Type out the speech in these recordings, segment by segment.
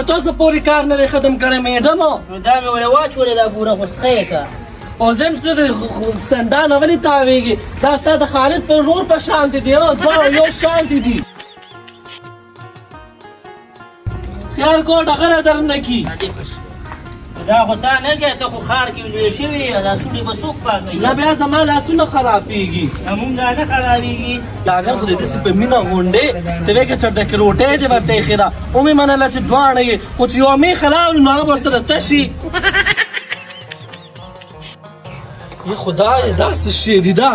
ته څه پورې کار نه دی ختم کړی میډمو نو دا مې ورته واچولې دا بوره غوسخه یې که او زه یم چې د سندانه ولې تاویږي دا ستا د خالد په ورور په شانتې دي دواړه یو شانتې دي خیال کوه ډغره در نه کي دا خو تا نه کوې ته خو ښار کې لوی شوي دا سوڼې به څوک پاکوي نه بیا زما لاسونه خرابېږي زمونږ دا نه خرابېږي لاګر خو د داسې په مینه غونډې ته وایې که چرته کې روټۍ دې ورته ایښې ده ومې منله چې دواړه یې خو چې یوه مېښه راوړي نو هغه ورسره تشي ای خدای دا څه شی دي دا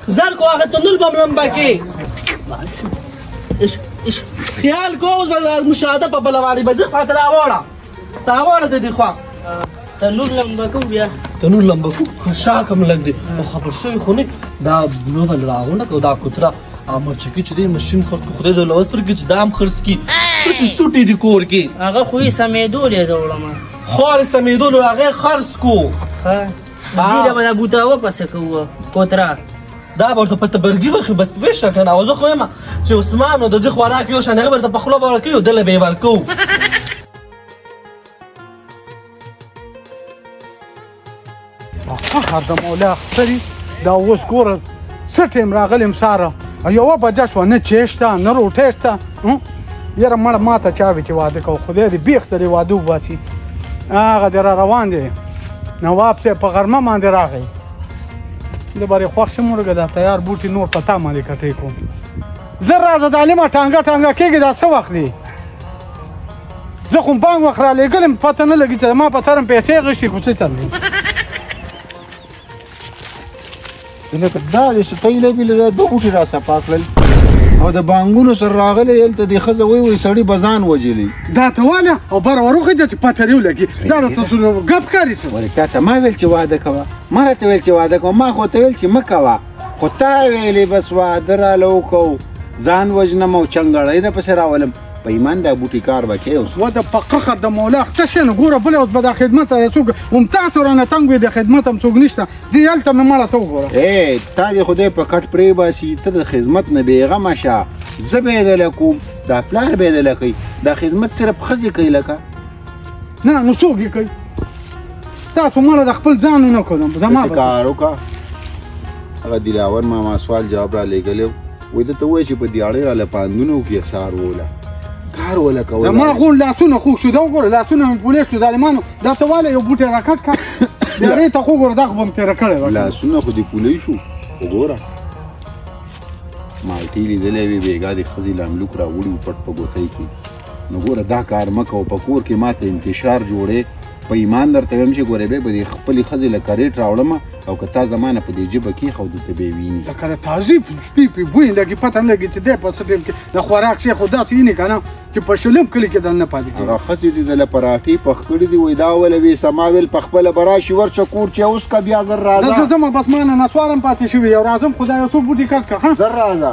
زر کو هغه تنور به لمبه کې خیال کو اوس به مشاهده په بله واړې به زه خواته راوړه راوړه د دې خوا تنور لمبه کوو بیا تنور لمبه کوو شاک هم لږ دی او خبر شوي خو نه دا بلو به راغونډه کړو دا کوتره او مرچکي چې دی مشین خرڅ کړو خدای د لوس ورکړي چې دا هم خرڅ کړي داسې سوټې دي کور کې هغه خو یې سمېدولې ده وړمه خور یې سمېدولو هغه یې خرڅ کړو ښه دې به دا بوټه وپسه کوو کوتره دا به ورته په تبرګي وخي بس پوه شه که نه او زه خو یم چې عثمان او د دې خوراک یو شان هغه به ورته په خوله به ورکوي او دله به یې ورکوو قهر د مولا اختري دا اوس ګوره څه ټیم راغلم ساره یوه بجه شوه نه چای شته نه روټۍ شته یاره مړه ما ته چا وي چې واده کوو خدای دې بیخ ته دې واده وباسي هغه دې را روان دی نواب صاحب په غرمه باندې راغی د برې خوښ شم ورګه دا تیار بوټي نور په تا باندې کټۍ کوم زر راځه د عالمه ټانګه ټانګه کېږي دا څه وخت دی زه خو بانک وخت رالېږلم پته نه لګي چې ما په سر م پیسې غشتي خو څه تللی لکه دا دی چې ته یې لبې له دوه بوټي را صفا کړل او د بانګونو سره راغلی هلته دې ښځه وایي سړي به ځان وجلی دا ته واله او بره وروخېده چې پته دې ولګي دا درته ګپ ښکاري څه ولې تا ته ما ویل چې واده کوه ما راته ویل چې واده کوه ما خو ته ویل چې مه کوه خو تا ویلې بس واده راله وکړو ځان وژنم او چنګړی ده پسې راولم په ایمان دا بوټي کار به کوې اوس و د په قهر د مولا اخته شې نو ګوره بله اوس به دا خدمت څوک هم تاسو رانه تنګ وي د خدمت هم څوک نشته دې هلته مې مړه ته وګوره تا دې خدای په کټ پرېباسي ته د خدمت نه بېغمه شه زه به یې دله کوم دا پلار به یې دله کوي دا خدمت صرف ښځې کوي لکه نه نو څوک یې کوي تاسو مړه د خپل ځان ونه کړم زما کار وکړه هغه دلاور ماما سوال جواب را لېږلی وایي ده ته ووایه چې په دیاړۍ راله پاندونه وکړي ښار وله کار وله کوله زما غون لاسونه خوږ شو دا وګوره لاسونه مې پولې شو ظالمانو دا ته واله یو بوټی راکټ کړه دیاړۍ ته خو ګوره دا خو به مې تېره کړی وه لاسونه خو دې پولې شو وګوره مالټې لیدلی وې بېګا د ښځې لاملوک راوړي و پټ په ګوتۍ کې نو ګوره دا کار مه کوه په کور کې ماته انتشار جوړې په ایمان درته وایم چې ګورې بیا به دې خپلې ښځې له کریټ راوړمه او که تا زما نه په دې ژبه کېښودو ته به یې ویني لکه د تازي سپي پې بوی لګي پته نه لګي چې دی په څه ټیم کې د خوراک شی خو داسې یې نه که نه چې په شلم کلي کې دننه پاتې کېږي هغه ښځې دې دله پراټې پخ کړي دي وایي دا وله وې سما ویل په خپله به راشي ورشه کور چې اوس که بیا زر راځه زه ځمه بس ما نه نسوارم پاتې شوي یو راځم خو دا یو څو بوټي کټ کړه زر راځه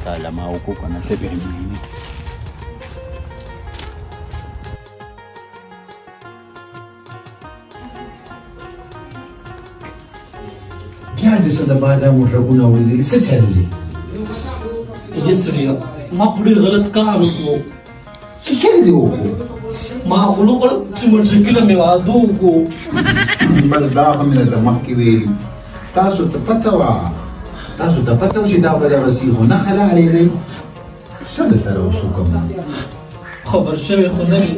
تا له ما وکړو که نه ته به یې ویني بیا دې څه د بادامو غږونه اورېدلي څه چل دی یې سړیه ما خو ډېر غلط کار وکړو څه چل دې وکړو ما ولوغړل چې منشکله مې واده وکړو بس دا خو مې درته مخکې ویلي تاسو ته پته وه تاسو ته پته وه چې دا به راسي خو نه خلاړېږئ څه د سره اوس وکړم خبر شوی خو نه وي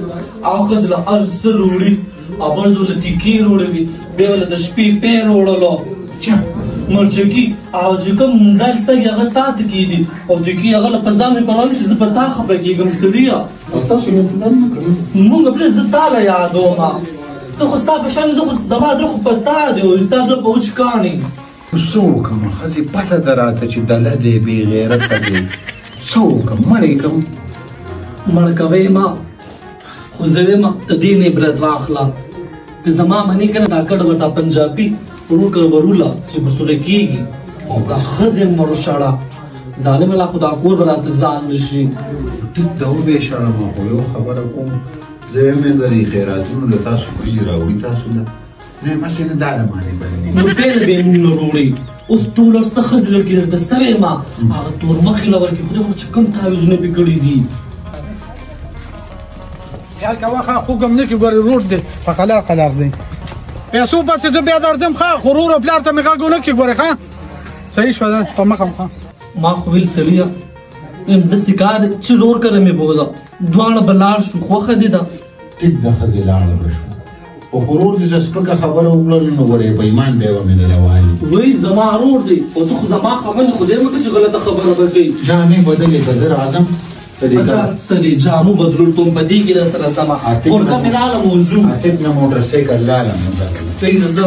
او ښځې له هر څه روړي او بل ځل له تیکې روړوي بیا به له د شپې پی روړلو مرچکي او چې کوم دال سږي هغه تا ته کېدي او تیکې هغه له په ځان مې پرولي چې زه په تا خفه کېږم سړیه او تاسو یې انتظار نه کړي مونږ پرې زه تا له یادوم ته خو ستا په شان زه خو زما زړه خو په تا دی او ستا زړه په وچ کاڼي څه وکړم ښځې پته ده راته چې دله دی بې غیرته دی څه وکړم مړ یې کړم مړ کوی ما خو زه وایم د دې نه عبرت واخله که زما منې که نه دا کډ ورته پنجابي وروکه وروله چې به سوله کېږي او که ښځې مړ شړه ظالمه لا خو دا کور به راته ځان نه شي ټیک ده وبې شړم خو یو خبره کوم زه وایم د دې خیراتونو له تاسو وریجې راوړي تاسو نه نو یې مسې نه دا له مانې بلنې نو پېله به یې مونږ نه روړي اوس ټول څه ښځې لړکي درته سوی یم هغه تور مخې له ورکې خدای خو چې کوم تعویضونه پې کړي دي خیال کوه ښه خوږ هم نه کړي ګورې روډ دی په قلار قلار دی پیسو پسې زه بیا درځم ښه خو ورور او پلار ته مې غږ ونه کړي ګورې ښه صحیح شوه ده په مخه ښه ما خو ویل سړیه یم داسې کار دی چې زور کره مې بوځه دواړه به لاړ شو خوښه دې ده ټیک د ښځې لاړه به شو خو ورور دې څه سپکه خبره وکړل نو ورې په ایمان به یې ومې نه رواني وایي زما ورور دی او ته خو زما خبرې خدای مه کړه چې غلطه خبره به کوي جامې بدلې که زه راځم اچھا سړي جامو بدلول ته هم په دې کې در سره سمه ورکه مې راغله موضوع عاطف نه موټر سایکل لالم صحیح ده زه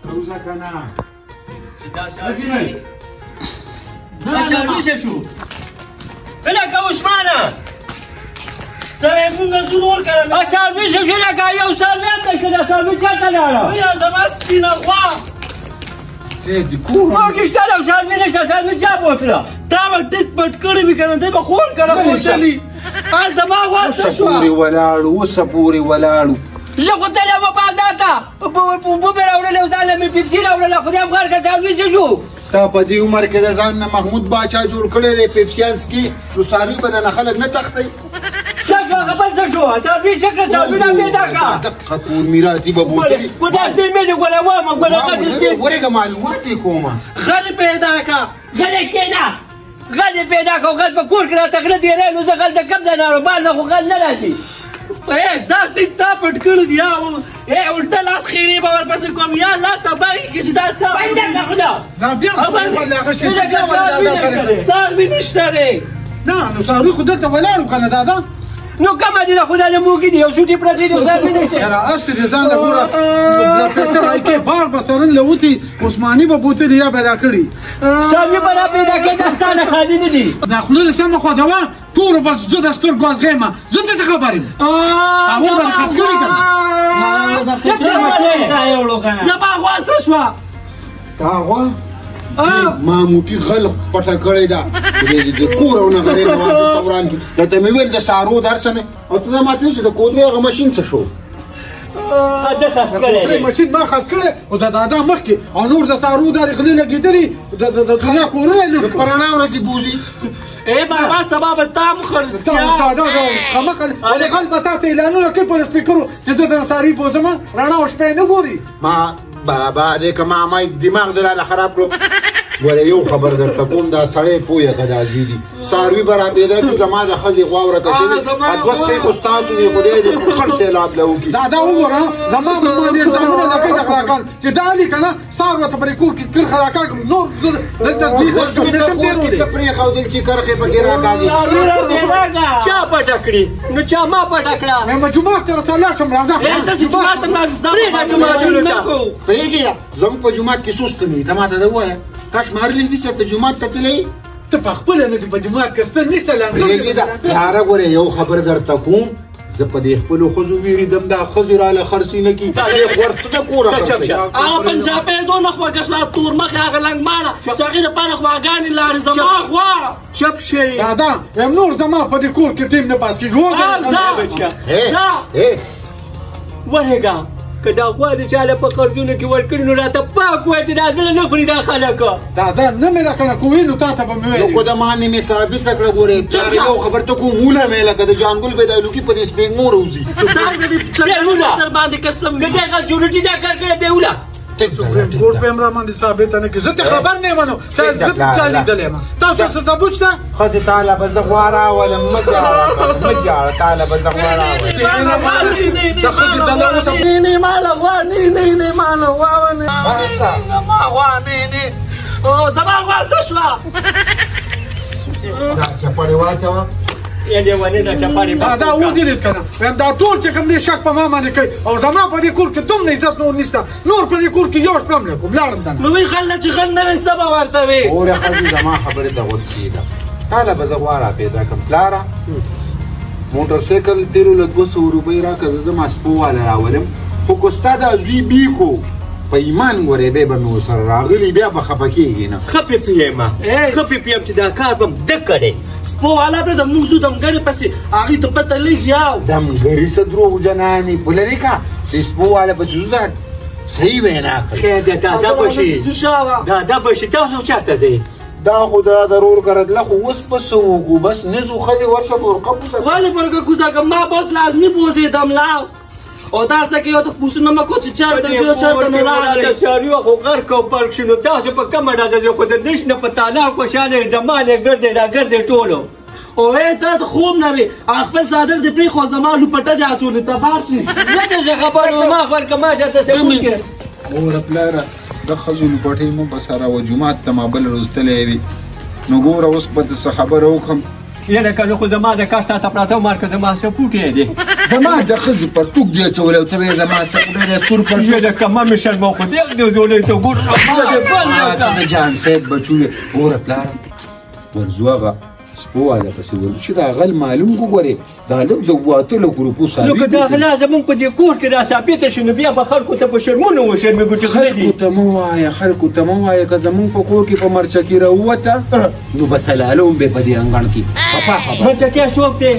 روزه که نه دا شرمیزه شو لکه عثمانه سړی مونږ زور ورکړه شرمیزه شو لکه یو سرمې هم نشته دا سرمې چېرته لاړه یا زما سپینه غوا موږشته او سرمې نشته سرمې چا بوتله تا به ټیک پټ کړی وي که نه دی به خور کړه خوشلي زما غوا څه شوه اوسه پورې ولاړو زه خو تللی وم بازار ته اوبه مې راوړلې او ځان له مې پیپسي راوړله خدای هم غر که سرویس شو تا په دې عمر کې د ځان نه محمود باچا جوړ کړی دی پیپسیانس کې نو څاروي به دنه خلک نه تښتئ څه شو هغه بل څه شو سرویس ښه کړه سرویونه پیدا کړه دقه کور میراثي به بوتلي ګوډه سپین مې دې ګوله واما ګوله غټې سپین ورېږه معلومات یې کومه غل پیدا کړه غلې کېنه غل یې پیدا کړه غل په کور کې راته غله تېری نو زه غل ته کم ځای نه اړم بار نه خو غل نه راځي دا ټیک تا پټ کړو دي الټه لاس خیرې به ورپسې کوم یا الله تبارک کې چې دا څه بنده نه خدا دا بیا هغه شی څاروي نشته دی نه نو څاروي خو دلته ولاړو که نه دادا نو کومه دي خدا دې موږي دي یو شوټي پرتې دي څاروي نشته یاره هسې دې ځان له ګوره پرېشر ایکې بار به سرن له وتي عثماني به بوتلي یا به راکړي څاروي به را پیدا کړي دا ستا نه خالي نه دي دا خوله دې سمه خوځوه ټولو بس زه د سترګو ازغی یم زه درته خبر یم اول به دې خط کړي که زما غوا څه شوه تا غوا ما موټي غل پټه کړې ده د کور او نه غلې نه رستوران کې درته مې ویل د سارو درس نه او ته ما ته چې د کودرې هغه ماشین څه شو ماشین ما خاص کړی او د دادا مخکې او نور د سارو دارې غلې لګېدلي د دنیا کورونه لوټ په رڼا ورځې بوځي بابا سبا به تا م خرڅیا غل به تا ته اعلانونه کوي په سپیکرو چې زه د نصاري بوځم رڼا او شپه نه ګوري ما بابا دې که ما دماغ دې راله خراب کړو ګوره یو خبر درته کوم دا سړی پوهه که دا زوی دي څاروي به را پیدا کړي زما د ښځې غوا ورکه شوې دوه سپۍ خو ستاسو دي خدای دې خړ سیلاب له وکړي دا وګوره زما په باندې ځانونه لکۍ د غلاګان چې دا علي که نه سار ورته پرې کور کې کرښه راکاږم نور زه دلته نشم تېرولی څه پرېښودل چې کرښې پکې راکاږي چا پټه کړي نو چا ما پټه کړه مې جومات ته رسه لاړ شم راځه پرېږدې زموږ په جومات کې سست نه وي ته ما ته ده ووایه کاش مارلی دي چې ته جومات ته تللی ته په خپله نه دي په جومات کې ستن نشته یاره ګورې یو خبر درته کوم زه په دې خپلو ښځو وېرېدم دا ښځې راله خرڅې نه کړي دې خورڅ د کوره هغه پنجابی دونه خوږه شوه تور مخې هغه لنګمانه چې هغې دپاره غواګانې لاړې زما غوا چپ شئ دادا یم نور زما په دې کور کې ټیم نه پاس کېږي ورېږه که دا غوا د چا له په قرضونو کې ورکړي نو راته پاک وایه چې دا زړه نه خوري دا خلک دادا نه مې راکنه کوي نو تا ته به مې ویل نو خو د ما نه مې ثابته کړه ګورې یو خبر ته کوم وله مې لکه د جانګل به د الوکي په دې سپین مور وځي سر باندې قسم د دې غل جوړټي دا کار کړی بیوله ګوډ په امرا باندې ثابته نه کې زه ته خبر نه منو زه چا لیدلی یم تاسو څه ثبوت شته ښځې تعالی به زه غوا راولم مه جاړه تعالی به زه غوا راولم د ښځې دله اوسه نه ماله غوا نه ماله غوا زما غوا نه زما غوا څه شوه دا چپړې واچوه دا ودرېد که نه وایم دا ټول چې کوم دی شک په ما باندې کوي او زما په دې کور کې دومره عزت نور نشته نور په دې کور کې یو شپه هم نه کوم لاړم دنه نو وایي غله چې غل نه وي څه به ورته وي اورې ښځې زما خبرې ته غوږ کېږده تاله به زه غوا را پیدا کړم پلاره موټر سایکل تېرو له 200 روپۍ راکړه زه زما سپو والا راولم خو که ستا دا زوی بیکو په ایمان ګورې بیا به مې ورسره راغلي بیا به خفه کېږي نه ښه پېپیم چې دا کار به م ده کړی سپو والا پرېږده موږ ځو دمګرې پسې هغې ته پته لږ یاو دمګري څه دروغ جنانې په لرې که د سپو والا پسې ځو صحیح وینا کوي خیر دی دا بشي دا بشي تاسو چاته ځئ دا خو دا ضرور کړه خو اوس په څه وکړو بس نزو ښځې ورشه برقه پوسه ولې برقه کوزه کړم ما بس لازمي پوسېدم لا او تاسو کې یو ته پوښتنه مه کوه چې چېرته ځو چېرته نه راغلی ساروي خو غرق او برق شي نو تاسو په کومه ډزه ځئ خو د نش نه په تالاب خوشحاله یې ډمان یې ګرځئ راګرځئ ټولو او ته د خوب نه وې خپل څادر دې پرېښوه زما لوپټه دې اچولې ته بار شي زه څه خبر ما خپل که ما چېرته څه وکړې اوره پلاره د ښځو لوپټۍ مه په سره وه جومات ته ما بل روستلی وي نو ګوره اوس به څه خبره وکړم یاره که خو زما د کار ساعته پراته وم که زما سپوټ یې دی زما د ښځې پرتوک دی اچولی او ته وایې زما سپوټی دی سور پرتوک یاره که ما مې شرمه خو دې دی ځولی ته ګوره د جان صاحب بچو دی ګوره پلاره ورځو هغه سپو والا پسې ورځو چې دا غل معلوم کو ګورې دا لږ د واتلو ګروپو نو که دا غلا زمونږ په دې کور کې دا ثابته شي نو بیا به خلکو ته په شرمونه وشرمېږو چې غله دي خلکو ته مه وایه خلکو ته مه وایه که زمونږ په کور کې په مرچکي راووته نو بس حلاله هم به په دې انګڼ کې خفا خبره مرچکۍ څوک دی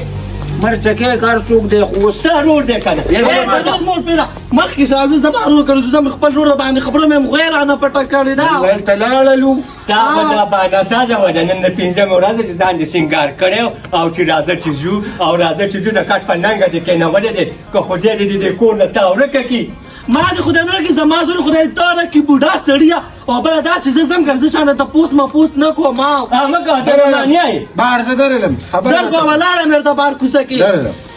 مرچکۍ کار څوک دی خو ستا رور دی که نه مور پیدا مخکې شه زه زما رور کړو زه مې خپل رور باندې خبره مې غوی رانه پټه کړې ده ویل ته لاړلو دا به دا بهانه سازه وه د نن د پنځمې ورځې چې ځان دې سینګار کړی او چې راځه چې ځو او راځه چې ځو د کټ په ننګه دې کېنولی دی که خدای دې د کور نه تا ورکه کړي ما د خدای نه کې زما زوی خدای تا راکړي بوډا سړیه او بله دا چې زه ځم که زه چانه تپوس مپوس نه کوم مه کوه ته روانیه یې بهر زه درېدم زر کوه ولاړم درته بار کوڅه کې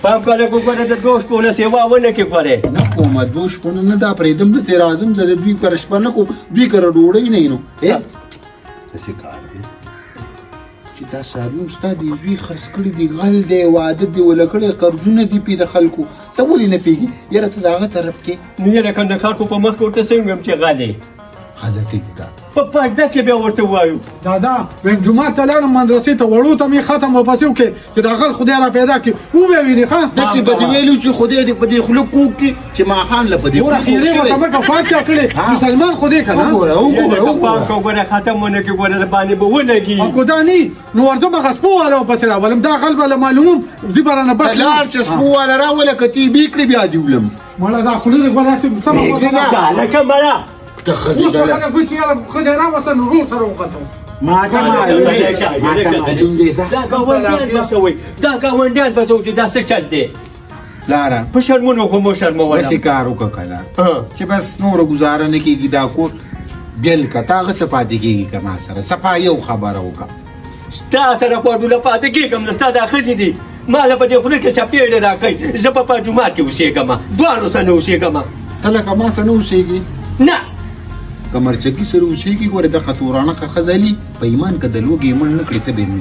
پام کوه ګوره د دوه شپو نه سیوا ونه کړې ګورې نه کومه دوه شپونه نه دا پرېږدم نه ترې راځم زه د دوی کره شپه نه کوم دوی کره ډوډۍ نه نو داسې کار دی چې دا ساروي ستا د زوی خرڅ کړي دي غل دی واده دې وله کړی قرضونه دي پې د خلکو ته ولې نه پوهېږي یاره ته د هغه طرف کې نو یاره که د خلکو په مخ کې ورته څنګه ویم چې غلی ښځه ټیک ده په پرده کې بیا ورته ووایو دادا ویم جومات ته لاړم مدرسې ته وړو ته مې ختم ورپسې وکړې چې د هغه خدای را پیدا کړي وبې وینې ښه داسې به دې ویلو چې خدای دې په دې خوله کوږ کړي چې ماښام له په دې ګوره خیرې ورته مه کوه پاک چا کړې مسلمان خدای که نه وګوره وګوره پام کوه ګوره ختم ونه کړي ګوره د باندې به ولګي او که دا نه نو ورځم هغه سپو والا ورپسې راولم دا غل به له معلوموم زه به رانه بد لاړ چې سپو والا راوله که تی بې کړې بیا دې ولم مړه دا خولې دې ګوره هسې سمه سالکه مړه ته ښځې اوس خلک وایي چې یاره ښځې راوسته نو ورور سره وختم ما ته معلوم دی دا ګاونډیان بسوئ دا ګاونډیان بسوئ چې دا څه چل دی پلاره په شرمونو خو مو شرمولم داسې کار وکړه که نه چې بس نوره ګزاره نه کېږي دا کور بیل که تا هغه څه پاتې کېږي که ما سره صفا یو خبره وکړه ستا سره پاډوله پاتې کېږم نه ستا دا ښځې دي ما له په دې خوله کې چپېړې راکوئ زه په جومات کې اوسېږم دواړو سره نه اوسېږم ته لکه ما سره نه اوسېږي نه که مرچکي سره اوسېږي ګوره دغه تورانقه ښځه په ایمان که د لوږې مړ نه کړې ته به یې مړ